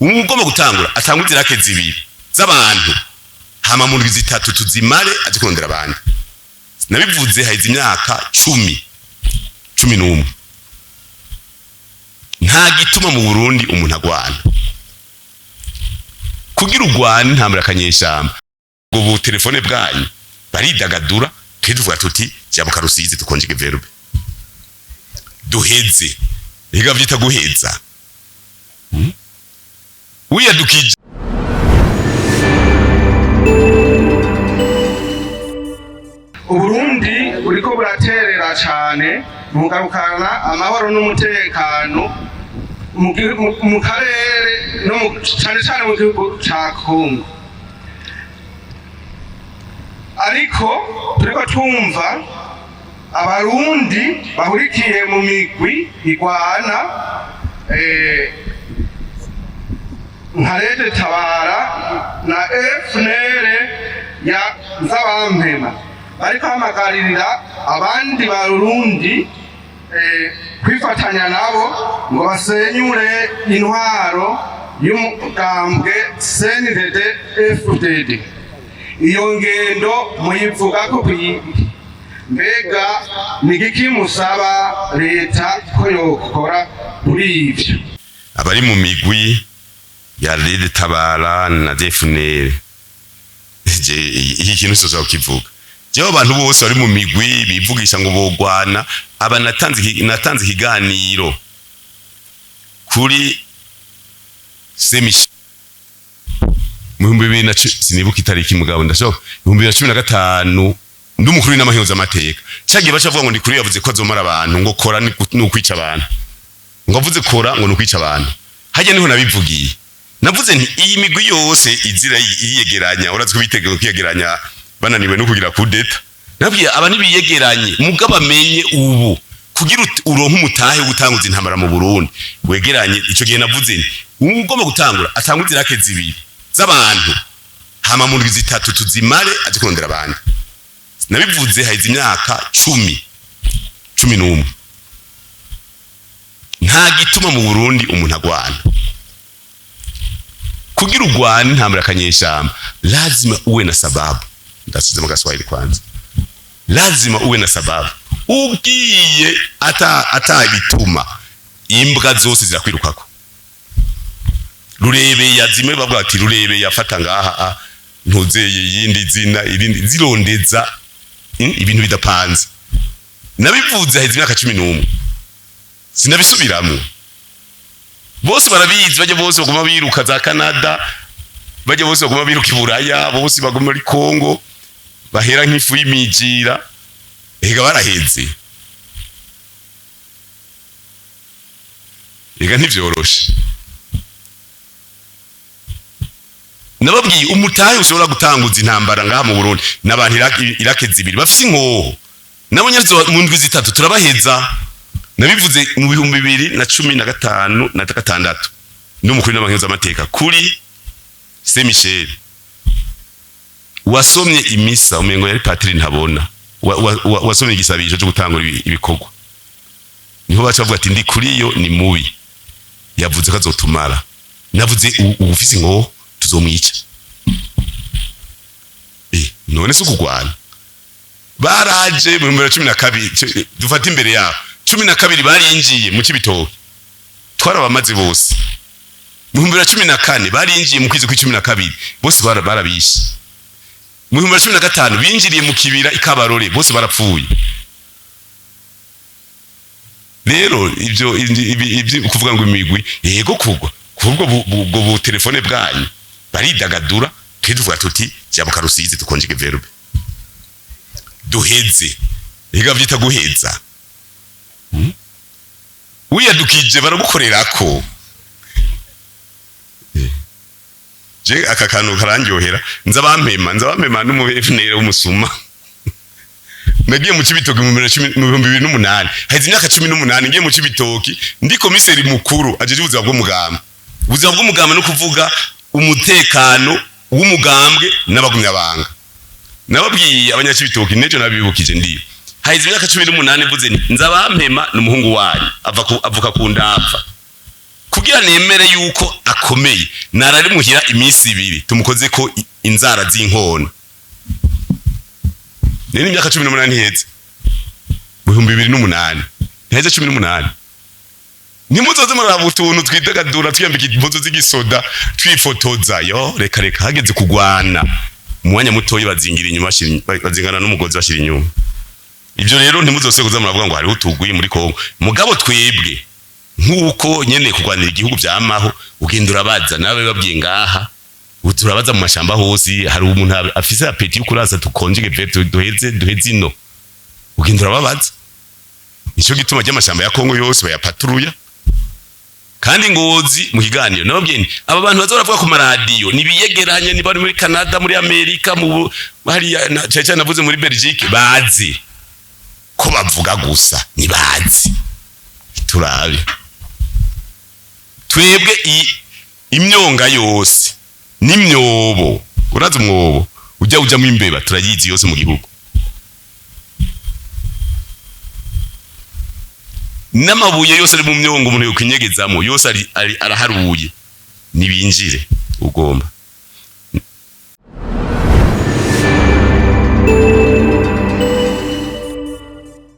ugomba gutangura atangwa inzirake zibiri z'abantu hama mu ndwi zitatu tuzimare aje kurondera abandi. Nabivuze haize imyaka 11 nta gituma mu Burundi umuntu agwana kugira ugwana ntamura kanyeshamba ngo bu telefone bwanyu baridagadura tuvuga tuti jya mu Karusizi tukonjige verbe duheze ega vyita guheza uyadukije Uburundi buriko buraterera cyane mu garukana amahoro n'umutekano mu karere no cyane mu gihugu ca Kongo. Ariko turiko twumva abarundi bahurikiye mu migwi igwana nka Rede Tabara na FNL ya Nzabampema ariko hamagarira abandi barundi kwifatanya nabo ngo basenyure intwaro y'umugambwe CNDD FDD. Iyo ngendo muyivuga ko mbega nigiki musaba leta ko yokora kuri ivyo? Abari mu migwi ya Rede Tabara na FNL iki kintu soza ukivuga jewe abantu bose bari mu migwi bivugisha ngo bogwana aba natanze ikiganiro kuri Semish mu 2010 sinibuka itariki mugabo ndashoka 2015 ndumukuru n'amahinzo amateka cyagiye bacavuga ngo ndi kuri yavuze ko azomara abantu ngo kora n'ukwica abantu ngo avuze kora ngo n'ukwica abantu hajya niho nabivugiye navuze nti iyi migwi yose izira yiyegeranya urazi kubitegeka kwiyegeranya bananiwe no kugira kudeta nabwiye abantu biyegeranye mugaba amenye ubu kugira uronka umutahe gutanguza intambara mu Burundi wegeranye ico gihe navuze nti ugomba gutangura atangwa inzirake zibiri z'abantu hama mu ndwi zitatu tuzimare aje kurondera abandi. Nabivuze haize imyaka 11 nta gituma mu Burundi umuntu agwana kugira ugwana ntamura kanyeshamba lazima uwe na sababu. Ndasize mu Gaswahili kwanza lazima uwe na sababu ugiye ata bituma imbwa zose zirakwirukako. Rurebe yazime bavuga ati rurebe yafata ngaha ntuzeye yindi zina irindi zirondeza ibintu bidapanze. Nabivuze haize imyaka 11 sinabisubiramo bose barabizi baje bose baguma biruka za Canada baje bose baguma biruka iburaya bose baguma muri Kongo bahera nk'ifu y'imijira ega baraheze ega ntivyoroshe. Nababwiye umutahe ushobora gutanguza intambara ngaha mu Burundi n'abantu irake zibiri bafise inkoho nabo nyazo mu ndwi zitatu turabaheza. Nabivuze mu 2015 na 16 n'umukuru n'abahinzi amateka kuri Saint Michel wasomye imisa umengo yari Patrick ntabona wasomye igisabisho cyo gutangura ibikorwa niho bacavuga ati ndi kuri yo ni mubi yavuze ko azotumara. Navuze ufise inkoho tuzomwica none se kugwana baraje mu 2012 dufata imbere yabo 12 barinjiye mu Kibitoke twarabamaze bose mu 2014 barinjiye mu kwizi kwa12 bose barabishe mu 2015 binjiriye mu kibira ikabarore bose barapfuye. Rero ibyo kuvuga ngo imigwi yego kugwa kubwo bu telefone bwanyu baridagadura tuvuga tuti jya mu Karusizi tukonjige verbe duheze ega vyita guheza uyadukije baragukorerako je aka kantu karandyohera nzabampema n'umu FNL w'umusuma nagiye mu Kibitoki mu 2008 haize imyaka 18 ngiye mu Kibitoki ndi komiseri mukuru ajeje ubuzima bw'umugambwe no kuvuga umutekano w'umugambwe n'abagumyabanga. Nababwiye abanyakibitoki nejo nabibukije ndiyo haize imyaka 18 mvuze nzabampema n'umuhungu wanyu avuka ku ndapfa kugira nemere yuko akomeye narari muhira iminsi ibiri tumukoze ko inzara z'inkona nini imyaka 18 heze 2008 heze 18 nimuzoze muraba utuntu twidagadura twiyambika impuzu z'igisoda twifotoza yo reka hageze kugwana umwanya mutoyi bazingira inyuma bazingana n'umugozi bashira inyuma ivyo rero ntimuzose kuza muravuga ngo hari utugwi muri Kongo mugabo twebwe nkuko nyene kugwanira igihugu vyamaho ugendura baza nawe babwiye ngaha uturabaza mu mashamba hose hari umuntu afise apeti y'ukurasa tukonjege veto duheze ino ugendura babaza nico gituma ry'amashamba ya Kongo yose bayapaturuya kandi ngozi mu kiganiro nababwiye aba bantu bazoravuga ku maradiyo nibiyegeranye ni bari muri Canada muri Amerika mu hari cyane navuze muri Belgique bazi ko bavuga gusa ni bazi turabe twebwe imyonga yose n'imyobo uraza umwobo ujya mu imbeba turayizi yose mu gihugu n'amabuye yose ari mu myongo umuntu yo kwinyegezamo yose araharuye nibinjire ugomba